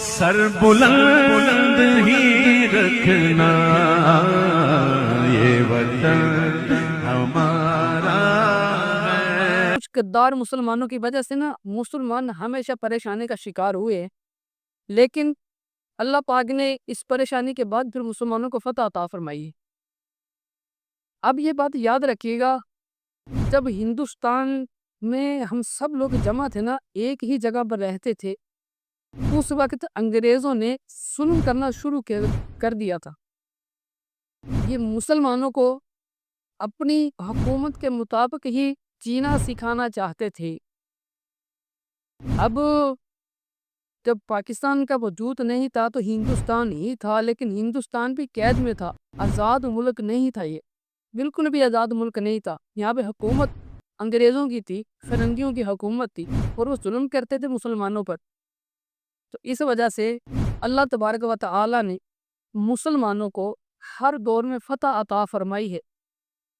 سر بلند ہی رکھنا یہ وطن ہمارا ہے۔ کچھ غدار مسلمانوں کی وجہ سے نا مسلمان ہمیشہ پریشانی کا شکار ہوئے، لیکن اللہ پاک نے اس پریشانی کے بعد پھر مسلمانوں کو فتح عطا فرمائی۔ اب یہ بات یاد رکھیے گا، جب ہندوستان میں ہم سب لوگ جمع تھے نا، ایک ہی جگہ پر رہتے تھے، اس وقت انگریزوں نے ظلم کرنا شروع کر دیا تھا۔ یہ مسلمانوں کو اپنی حکومت کے مطابق ہی جینا سکھانا چاہتے تھے۔ اب جب پاکستان کا وجود نہیں تھا تو ہندوستان ہی تھا، لیکن ہندوستان بھی قید میں تھا، آزاد ملک نہیں تھا، یہ بالکل بھی آزاد ملک نہیں تھا۔ یہاں پہ حکومت انگریزوں کی تھی، فرنگیوں کی حکومت تھی، اور وہ ظلم کرتے تھے مسلمانوں پر۔ تو اس وجہ سے اللہ تبارک و تعالی نے مسلمانوں کو ہر دور میں فتح عطا فرمائی ہے۔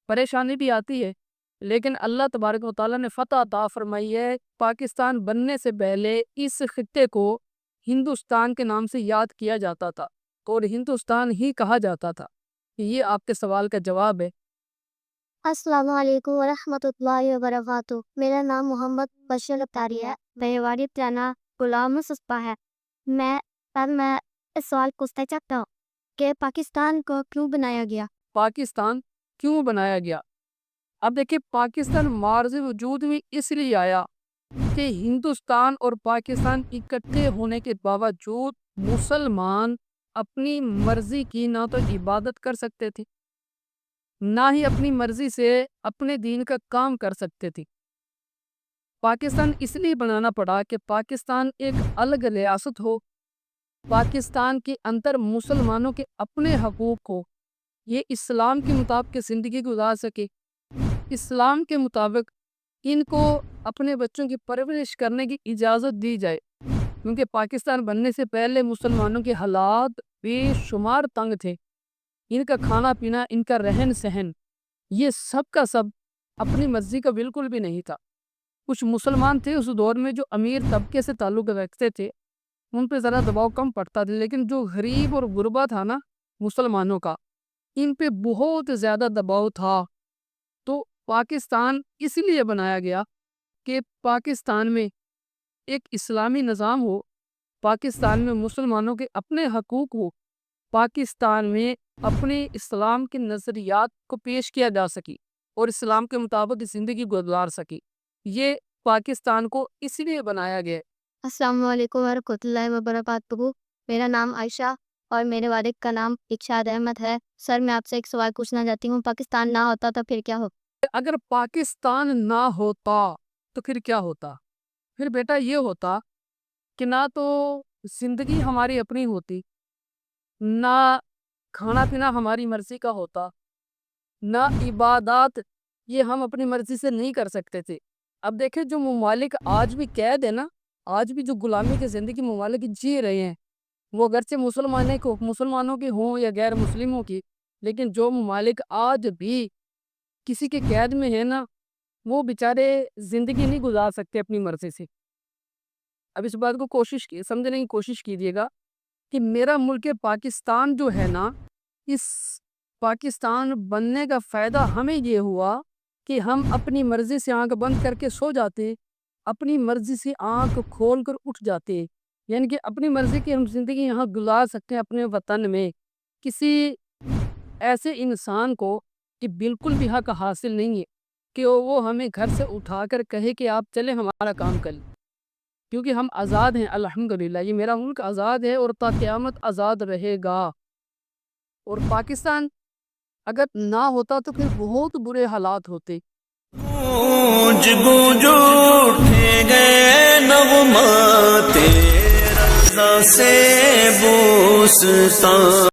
پریشانی بھی آتی ہے، لیکن اللہ تبارک و تعالی نے فتح عطا فرمائی ہے۔ پاکستان بننے سے پہلے اس خطے کو ہندوستان کے نام سے یاد کیا جاتا تھا اور ہندوستان ہی کہا جاتا تھا۔ یہ آپ کے سوال کا جواب ہے۔ السلام علیکم ورحمۃ اللہ وبرکاتہ۔ میرا نام محمد بشیر اختاری ہے، میرے والد کا نام غلام مصطفیٰ ہے۔ میں اس سوال پوچھنا چاہتا ہوں کہ پاکستان کو کیوں بنایا گیا؟ پاکستان کیوں بنایا گیا؟ اب دیکھیں، پاکستان معرض وجود میں اس لیے آیا کہ ہندوستان اور پاکستان اکٹھے ہونے کے باوجود مسلمان اپنی مرضی کی نہ تو عبادت کر سکتے تھے، نہ ہی اپنی مرضی سے اپنے دین کا کام کر سکتے تھے۔ پاکستان اس لیے بنانا پڑا کہ پاکستان ایک الگ ریاست ہو، پاکستان کے اندر مسلمانوں کے اپنے حقوق ہو، یہ اسلام کے مطابق زندگی گزار سکے، اسلام کے مطابق ان کو اپنے بچوں کی پرورش کرنے کی اجازت دی جائے، کیونکہ پاکستان بننے سے پہلے مسلمانوں کے حالات بے شمار تنگ تھے۔ ان کا کھانا پینا، ان کا رہن سہن، یہ سب کا سب اپنی مرضی کا بالکل بھی نہیں تھا۔ کچھ مسلمان تھے اس دور میں جو امیر طبقے سے تعلق رکھتے تھے، ان پہ ذرا دباؤ کم پڑتا تھا، لیکن جو غریب اور غربا تھا نا مسلمانوں کا، ان پہ بہت زیادہ دباؤ تھا۔ تو پاکستان اس لیے بنایا گیا کہ پاکستان میں ایک اسلامی نظام ہو، پاکستان میں مسلمانوں کے اپنے حقوق ہو، پاکستان میں اپنے اسلام کے نظریات کو پیش کیا جا سکی اور اسلام کے مطابق زندگی گزار سکی۔ یہ پاکستان کو اس لیے بنایا گیا۔ السلام علیکم ورحمۃ اللہ وبرکاتہ۔ میرا نام عائشہ اور میرے والد کا نام ارشاد احمد ہے۔ سر، میں آپ سے ایک سوال پوچھنا چاہتی ہوں، پاکستان نہ ہوتا تو پھر کیا ہوتا؟ اگر پاکستان نہ ہوتا تو پھر کیا ہوتا؟ پھر بیٹا یہ ہوتا کہ نہ تو زندگی ہماری اپنی ہوتی، نہ کھانا پینا ہماری مرضی کا ہوتا، نہ عبادات یہ ہم اپنی مرضی سے نہیں کر سکتے تھے۔ اب دیکھیں، جو ممالک آج بھی قید ہے نا، آج بھی جو غلامی کی زندگی ممالک جی رہے ہیں، وہ اگرچہ مسلمانوں کی ہوں یا غیر مسلموں کی، لیکن جو ممالک آج بھی کسی کے قید میں ہیں نا، وہ بیچارے زندگی نہیں گزار سکتے اپنی مرضی سے۔ اب اس بات کو سمجھنے کی کوشش کیجیے گا کہ میرا ملک پاکستان جو ہے نا، اس پاکستان بننے کا فائدہ ہمیں یہ ہوا کہ ہم اپنی مرضی سے آنکھ بند کر کے سو جاتے، اپنی مرضی سے آنکھ کھول کر اٹھ جاتے، یعنی کہ اپنی مرضی کی ہم زندگی یہاں گزار سکتے ہیں اپنے وطن میں۔ کسی ایسے انسان کو کہ بالکل بھی حق حاصل نہیں ہے کہ وہ ہمیں گھر سے اٹھا کر کہے کہ آپ چلیں ہمارا کام کر لیں، کیونکہ ہم آزاد ہیں الحمدللہ۔ یہ میرا ملک آزاد ہے اور تا قیامت آزاد رہے گا۔ اور پاکستان اگر نہ ہوتا تو پھر بہت برے حالات ہوتے۔ گونج گونج اٹھے گئے نغمہ تیرے رضا سے بوستا۔